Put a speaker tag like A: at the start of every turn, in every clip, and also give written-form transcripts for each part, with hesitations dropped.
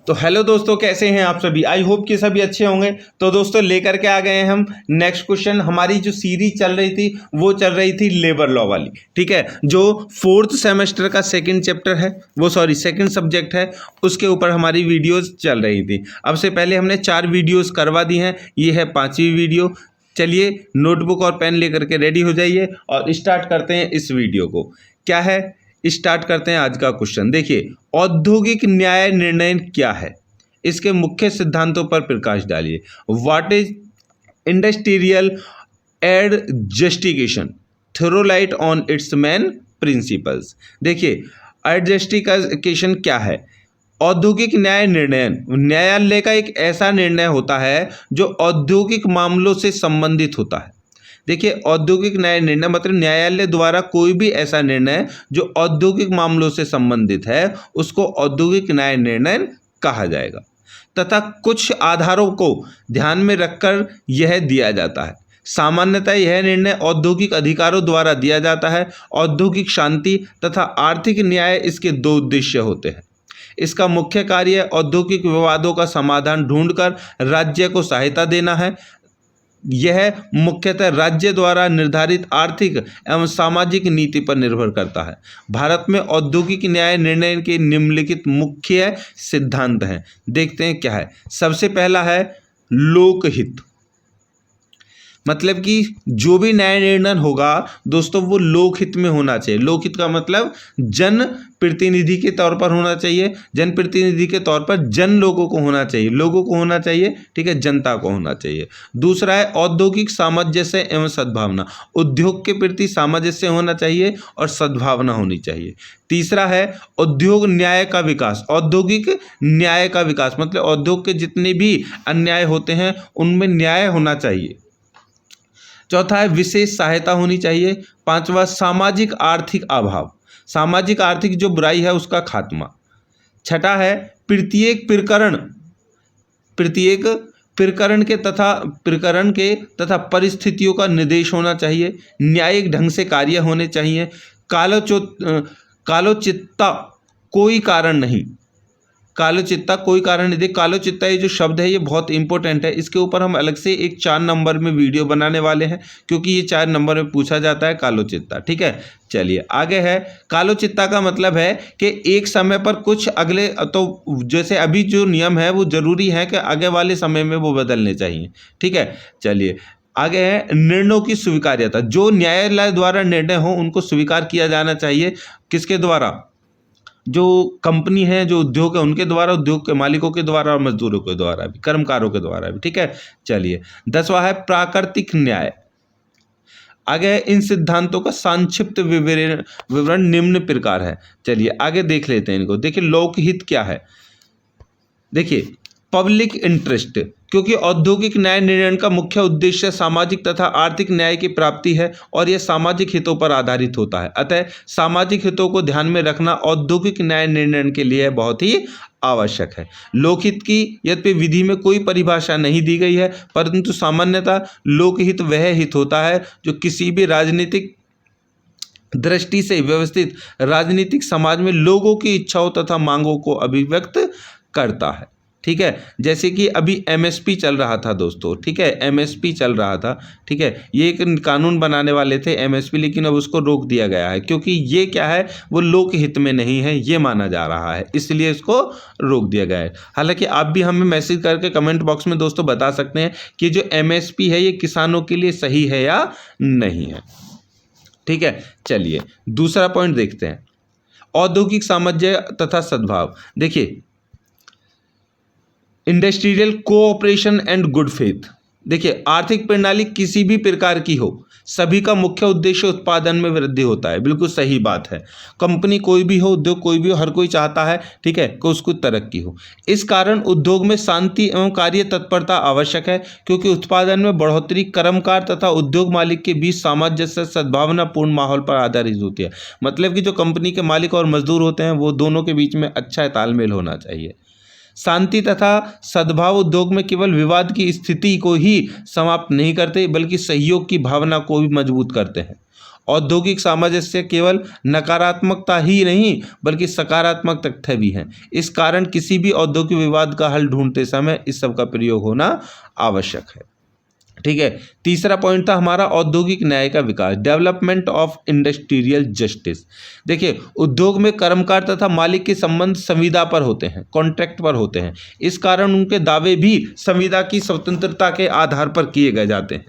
A: तो हेलो दोस्तों, कैसे हैं आप सभी। आई होप कि सभी अच्छे होंगे। तो दोस्तों लेकर के आ गए हैं हम नेक्स्ट क्वेश्चन। हमारी जो सीरीज चल रही थी वो चल रही थी लेबर लॉ वाली, ठीक है, जो फोर्थ सेमेस्टर का सेकंड चैप्टर है, वो सेकंड सब्जेक्ट है, उसके ऊपर हमारी वीडियोस चल रही थी। अब से पहले हमने 4 वीडियोस करवा दी हैं, ये है 5वीं वीडियो। चलिए नोटबुक और पेन लेकर के रेडी हो जाइए और स्टार्ट करते हैं इस वीडियो को। क्या है, स्टार्ट करते हैं आज का क्वेश्चन। देखिए, औद्योगिक न्याय निर्णय क्या है, इसके मुख्य सिद्धांतों पर प्रकाश डालिए। What is industrial adjudication, throw light on its main principles. देखिए, एडजस्टिकेशन क्या है। औद्योगिक न्याय निर्णय न्यायालय का एक ऐसा निर्णय होता है जो औद्योगिक मामलों से संबंधित होता है। देखिए, औद्योगिक न्याय निर्णय मतलब न्यायालय द्वारा कोई भी ऐसा निर्णय जो औद्योगिक मामलों से संबंधित है उसको औद्योगिक न्याय निर्णय कहा जाएगा, तथा कुछ आधारों को ध्यान में रखकर यह दिया जाता है। सामान्यतः यह निर्णय औद्योगिक अधिकारों द्वारा दिया जाता है। औद्योगिक शांति तथा आर्थिक न्याय इसके 2 उद्देश्य होते हैं। इसका मुख्य कार्य औद्योगिक विवादों का समाधान ढूंढकर राज्य को सहायता देना है। यह मुख्यतः राज्य द्वारा निर्धारित आर्थिक एवं सामाजिक नीति पर निर्भर करता है। भारत में औद्योगिक न्याय निर्णय के निम्नलिखित मुख्य सिद्धांत हैं। देखते हैं क्या है। सबसे पहला है लोकहित, मतलब कि जो भी न्याय निर्णय होगा दोस्तों वो लोकहित में होना चाहिए। लोकहित का मतलब जन प्रतिनिधि के तौर पर होना चाहिए, जन प्रतिनिधि के तौर पर जन लोगों को होना चाहिए, लोगों को होना चाहिए, ठीक है, जनता को होना चाहिए। दूसरा है औद्योगिक सामंजस्य एवं सद्भावना, उद्योग के प्रति सामंजस्य होना चाहिए और सद्भावना होनी चाहिए। तीसरा है उद्योग न्याय का विकास, औद्योगिक न्याय का विकास मतलब उद्योग के जितने भी अन्याय होते हैं उनमें न्याय होना चाहिए। चौथा है विशेष सहायता होनी चाहिए। पांचवा सामाजिक आर्थिक अभाव, सामाजिक आर्थिक जो बुराई है उसका खात्मा। छठा है प्रत्येक प्रकरण के तथा परिस्थितियों का निर्देश होना चाहिए। न्यायिक ढंग से कार्य होने चाहिए। कालोचित्ता कोई कारण नहीं, कालोचित्ता कोई कारण नहीं। देख, कालोचित्ता ये जो शब्द है ये बहुत इंपॉर्टेंट है, इसके ऊपर हम अलग से एक 4 नंबर में वीडियो बनाने वाले हैं क्योंकि ये 4 नंबर में पूछा जाता है कालोचित्ता, ठीक है। चलिए आगे है, कालोचित्ता का मतलब है कि एक समय पर कुछ अगले, तो जैसे अभी जो नियम है वो जरूरी है कि आगे वाले समय में वो बदलने चाहिए, ठीक है। चलिए आगे है निर्णयों की स्वीकार्यता, जो न्यायालय द्वारा निर्णय हो उनको स्वीकार किया जाना चाहिए। किसके द्वारा, जो कंपनी है, जो उद्योग है उनके द्वारा, उद्योग के मालिकों के द्वारा और मजदूरों के द्वारा भी, कर्मकारों के द्वारा भी, ठीक है। चलिए 10वां है प्राकृतिक न्याय। आगे इन सिद्धांतों का संक्षिप्त विवरण निम्न प्रकार है। चलिए आगे देख लेते हैं इनको। देखिए लोकहित क्या है। देखिए पब्लिक इंटरेस्ट, क्योंकि औद्योगिक न्याय निर्णय का मुख्य उद्देश्य सामाजिक तथा आर्थिक न्याय की प्राप्ति है और यह सामाजिक हितों पर आधारित होता है। अतः सामाजिक हितों को ध्यान में रखना औद्योगिक न्याय निर्णय के लिए बहुत ही आवश्यक है। लोकहित की यद्यपि विधि में कोई परिभाषा नहीं दी गई है, परंतु सामान्यतः लोकहित वह हित होता है जो किसी भी राजनीतिक दृष्टि से व्यवस्थित राजनीतिक समाज में लोगों की इच्छाओं तथा मांगों को अभिव्यक्त करता है, ठीक है। जैसे कि अभी एमएसपी चल रहा था दोस्तों, ठीक है, एमएसपी चल रहा था, ठीक है। ये एक कानून बनाने वाले थे एमएसपी, लेकिन अब उसको रोक दिया गया है क्योंकि ये क्या है, वो लोकहित में नहीं है ये माना जा रहा है, इसलिए इसको रोक दिया गया है। हालांकि आप भी हमें मैसेज करके कमेंट बॉक्स में दोस्तों बता सकते हैं कि जो एमएसपी है ये किसानों के लिए सही है या नहीं है, ठीक है। चलिए दूसरा पॉइंट देखते हैं, औद्योगिक सामंजस्य तथा सद्भाव। देखिए industrial cooperation and good faith. देखिए आर्थिक प्रणाली किसी भी प्रकार की हो, सभी का मुख्य उद्देश्य उत्पादन में वृद्धि होता है। बिल्कुल सही बात है। कंपनी कोई भी हो, उद्योग कोई भी हो, हर कोई चाहता है, ठीक है, कि उसको तरक्की हो। इस कारण उद्योग में शांति एवं कार्य तत्परता आवश्यक है, क्योंकि उत्पादन में बढ़ोतरी कर्मकार तथा उद्योग मालिक के बीच सामंजस्य सद्भावनापूर्ण माहौल पर आधारित होती है। मतलब कि जो कंपनी के मालिक और मजदूर होते हैं वो दोनों के बीच में अच्छा तालमेल होना चाहिए। शांति तथा सद्भाव उद्योग में केवल विवाद की स्थिति को ही समाप्त नहीं करते बल्कि सहयोग की भावना को भी मजबूत करते हैं। औद्योगिक सामंजस्य केवल नकारात्मकता ही नहीं बल्कि सकारात्मक तथ्य भी हैं। इस कारण किसी भी औद्योगिक विवाद का हल ढूंढते समय इस सब का प्रयोग होना आवश्यक है। ठीक है, तीसरा पॉइंट था हमारा औद्योगिक न्याय का विकास, डेवलपमेंट ऑफ इंडस्ट्रियल जस्टिस। देखिए, उद्योग में कर्मकार तथा मालिक के संबंध संविदा पर होते हैं, कॉन्ट्रैक्ट पर होते हैं। इस कारण उनके दावे भी संविदा की स्वतंत्रता के आधार पर किए गए जाते हैं।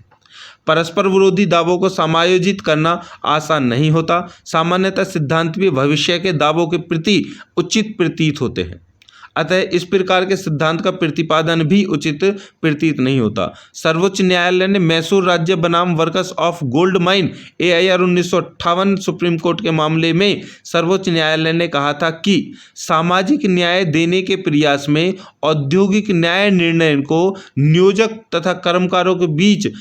A: परस्पर विरोधी दावों को समायोजित करना आसान नहीं होता। सामान्यतः सिद्धांत भी भविष्य के दावों के प्रति उचित प्रतीत होते हैं, अतः इस प्रकार के सिद्धांत का प्रतिपादन भी उचित प्रतीत नहीं होता। सर्वोच्च न्यायालय ने मैसूर राज्य बनाम workers of gold mine AIR 1958 supreme court के मामले में सर्वोच्च न्यायालय ने कहा था कि सामाजिक न्याय देने के प्रयास में औद्योगिक न्याय निर्णय को नियोजक तथा कर्मकारों के बीच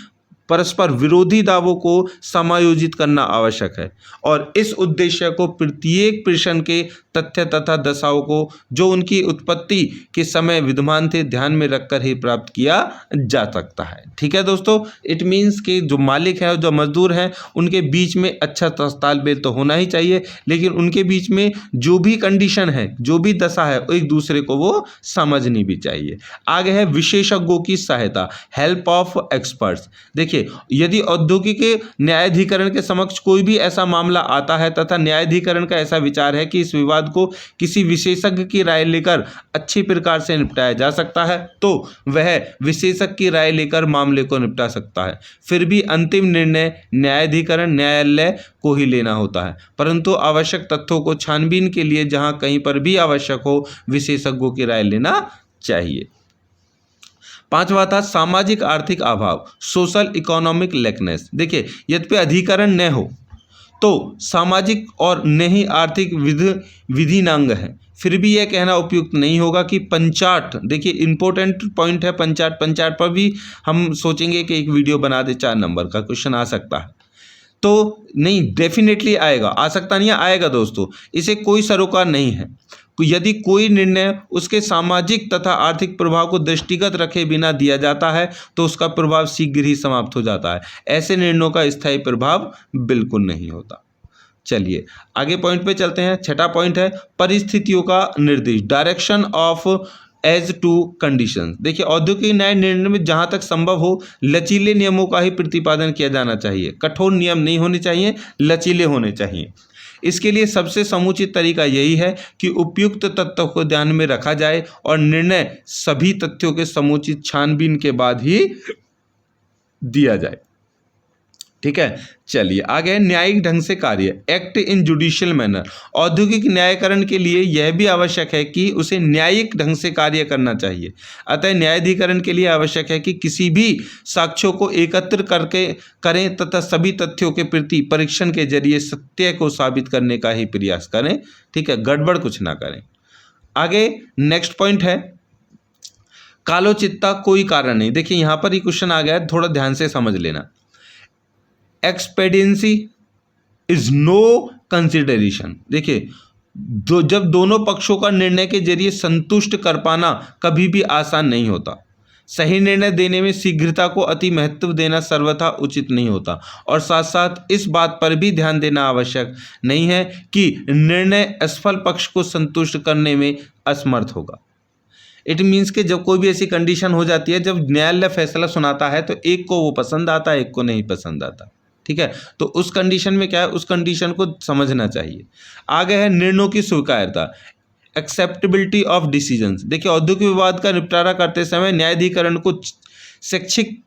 A: परस्पर विरोधी दावों को समायोजित करना आवश्यक है और इस उद्देश्य को प्रत्येक प्रश्न के तथ्य तथा दशाओं को जो उनकी उत्पत्ति के समय विद्यमान थे ध्यान में रखकर ही प्राप्त किया जा सकता है। ठीक है दोस्तों, इट मीन्स कि जो मालिक है जो मजदूर हैं उनके बीच में अच्छा तालमेल तो होना ही चाहिए, लेकिन उनके बीच में जो भी कंडीशन है, जो भी दशा है, एक दूसरे को वो समझनी भी चाहिए। आगे है विशेषज्ञों की सहायता, हेल्प ऑफ एक्सपर्ट्स। देखिए, यदि औद्योगिक न्यायाधिकरण के समक्ष कोई भी ऐसा मामला आता है तथा न्यायाधिकरण का ऐसा विचार है कि इस विवाद को किसी विशेषज्ञ की राय लेकर अच्छी प्रकार से निपटाया जा सकता है, तो वह विशेषज्ञ की राय लेकर मामले को निपटा सकता है। फिर भी अंतिम निर्णय न्यायालय को ही लेना होता है, परंतु आवश्यक तथ्यों को छानबीन के लिए जहां कहीं पर भी आवश्यक हो विशेषज्ञों की राय लेना चाहिए। पांचवा था सामाजिक आर्थिक अभाव, सोशल इकोनॉमिक लेकनेस। देखिए, यद्यपि अधिकरण न हो तो सामाजिक और न ही आर्थिक विधिनांग है, फिर भी यह कहना उपयुक्त नहीं होगा कि पंचाट, देखिए इंपॉर्टेंट पॉइंट है पंचाट पर भी हम सोचेंगे कि एक वीडियो बना दे, 4 नंबर का क्वेश्चन आ सकता है, तो नहीं, डेफिनेटली आएगा, आ सकता नहीं है, आएगा दोस्तों। इसे कोई सरोकार नहीं है। यदि कोई निर्णय उसके सामाजिक तथा आर्थिक प्रभाव को दृष्टिगत रखे बिना दिया जाता है तो उसका प्रभाव शीघ्र ही समाप्त हो जाता है। ऐसे निर्णयों का स्थायी प्रभाव बिल्कुल नहीं होता। चलिए आगे पॉइंट पे चलते हैं। छठा पॉइंट है परिस्थितियों का निर्देश, direction of as to conditions. देखिए, औद्योगिक न्याय निर्णय में जहां तक संभव हो लचीले नियमों का ही प्रतिपादन किया जाना चाहिए। कठोर नियम नहीं होने चाहिए, लचीले होने चाहिए। इसके लिए सबसे समुचित तरीका यही है कि उपयुक्त तथ्यों को ध्यान में रखा जाए और निर्णय सभी तथ्यों के समुचित छानबीन के बाद ही दिया जाए। ठीक है, चलिए आगे न्यायिक ढंग से कार्य, एक्ट इन जुडिशियल मैनर। औद्योगिक न्यायीकरण के लिए यह भी आवश्यक है कि उसे न्यायिक ढंग से कार्य करना चाहिए। अतः न्यायाधिकरण के लिए आवश्यक है कि किसी भी साक्ष्यों को एकत्र करके करें तथा सभी तथ्यों के प्रति परीक्षण के जरिए सत्य को साबित करने का ही प्रयास करें। ठीक है, गड़बड़ कुछ ना करें। आगे नेक्स्ट पॉइंट है कालोचित्ता कोई कारण नहीं। देखिए, यहाँ पर ही क्वेश्चन आ गया है, थोड़ा ध्यान से समझ लेना। एक्सपेडिएंसी इज नो कंसिडरेशन। देखिए, जब दोनों पक्षों का निर्णय के जरिए संतुष्ट कर पाना कभी भी आसान नहीं होता। सही निर्णय देने में शीघ्रता को अति महत्व देना सर्वथा उचित नहीं होता और साथ साथ इस बात पर भी ध्यान देना आवश्यक नहीं है कि निर्णय असफल पक्ष को संतुष्ट करने में असमर्थ होगा। इट मीन्स कि जब कोई भी ऐसी कंडीशन हो जाती है, जब न्यायालय फैसला सुनाता है तो एक को वो पसंद आता है, एक को नहीं पसंद आता। ठीक है, तो उस कंडीशन में क्या है, उस कंडीशन को समझना चाहिए। आगे है निर्णयों की स्वीकार्यता, एक्सेप्टेबिलिटी ऑफ डिसीजंस। देखिए, औद्योगिक विवाद का निपटारा करते समय न्यायाधिकरण को शैक्षिक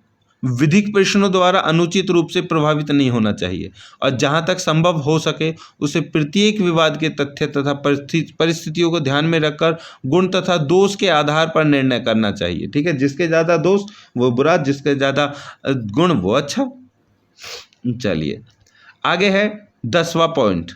A: विधिक प्रश्नों द्वारा अनुचित रूप से प्रभावित नहीं होना चाहिए और जहां तक संभव हो सके उसे प्रत्येक विवाद के तथ्य तथा परिस्थितियों को ध्यान में रखकर गुण तथा दोष के आधार पर निर्णय करना चाहिए। ठीक है, जिसके ज़्यादा दोष वो बुरा, जिसके ज़्यादा गुण वो अच्छा। चलिए आगे है 10वां पॉइंट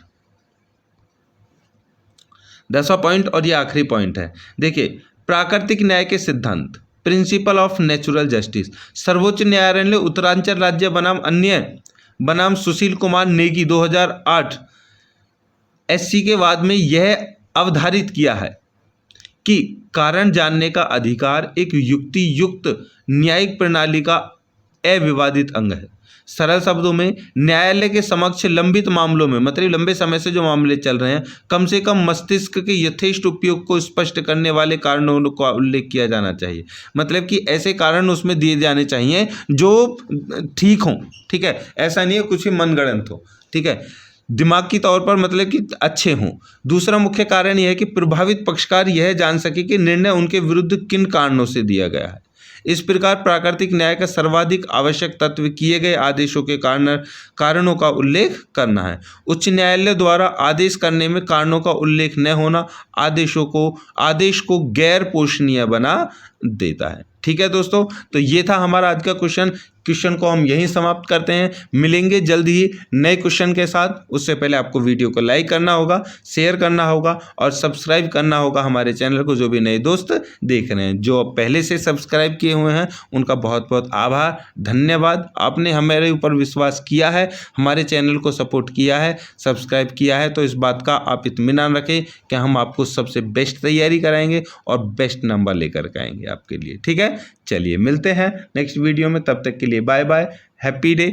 A: और ये आखिरी पॉइंट है। देखिए, प्राकृतिक न्याय के सिद्धांत, प्रिंसिपल ऑफ नेचुरल जस्टिस। सर्वोच्च न्यायालय ने उत्तरांचल राज्य बनाम सुशील कुमार नेगी 2008 SC के वाद में यह अवधारित किया है कि कारण जानने का अधिकार एक युक्ति युक्त न्यायिक प्रणाली का अविवादित अंग है। सरल शब्दों में, न्यायालय के समक्ष लंबित मामलों में, मतलब लंबे समय से जो मामले चल रहे हैं, कम से कम मस्तिष्क के यथेष्ट उपयोग को स्पष्ट करने वाले कारणों का उल्लेख किया जाना चाहिए। मतलब कि ऐसे कारण उसमें दिए जाने चाहिए जो ठीक हों, ठीक है, ऐसा नहीं है कुछ ही मनगढ़ंत हो, ठीक है, दिमाग की तौर पर मतलब कि अच्छे हों। दूसरा मुख्य कारण यह है कि प्रभावित पक्षकार यह जान सके कि निर्णय उनके विरुद्ध किन कारणों से दिया गया है। इस प्रकार प्राकृतिक न्याय का सर्वाधिक आवश्यक तत्व किए गए आदेशों के कारणों का उल्लेख करना है। उच्च न्यायालय द्वारा आदेश करने में कारणों का उल्लेख न होना आदेश को गैर पोषणीय बना देता है। ठीक है दोस्तों, तो ये था हमारा आज का क्वेश्चन को हम यहीं समाप्त करते हैं। मिलेंगे जल्द ही नए क्वेश्चन के साथ। उससे पहले आपको वीडियो को लाइक करना होगा, शेयर करना होगा और सब्सक्राइब करना होगा हमारे चैनल को। जो भी नए दोस्त देख रहे हैं, जो पहले से सब्सक्राइब किए हुए हैं, उनका बहुत बहुत आभार, धन्यवाद। आपने हमारे ऊपर विश्वास किया है, हमारे चैनल को सपोर्ट किया है, सब्सक्राइब किया है, तो इस बात का आप इत्मीनान रखें कि हम आपको सबसे बेस्ट तैयारी कराएंगे और बेस्ट नंबर लेकर के आएंगे आपके लिए। ठीक है, चलिए मिलते हैं नेक्स्ट वीडियो में, तब तक के लिए बाय बाय, हैप्पी डे।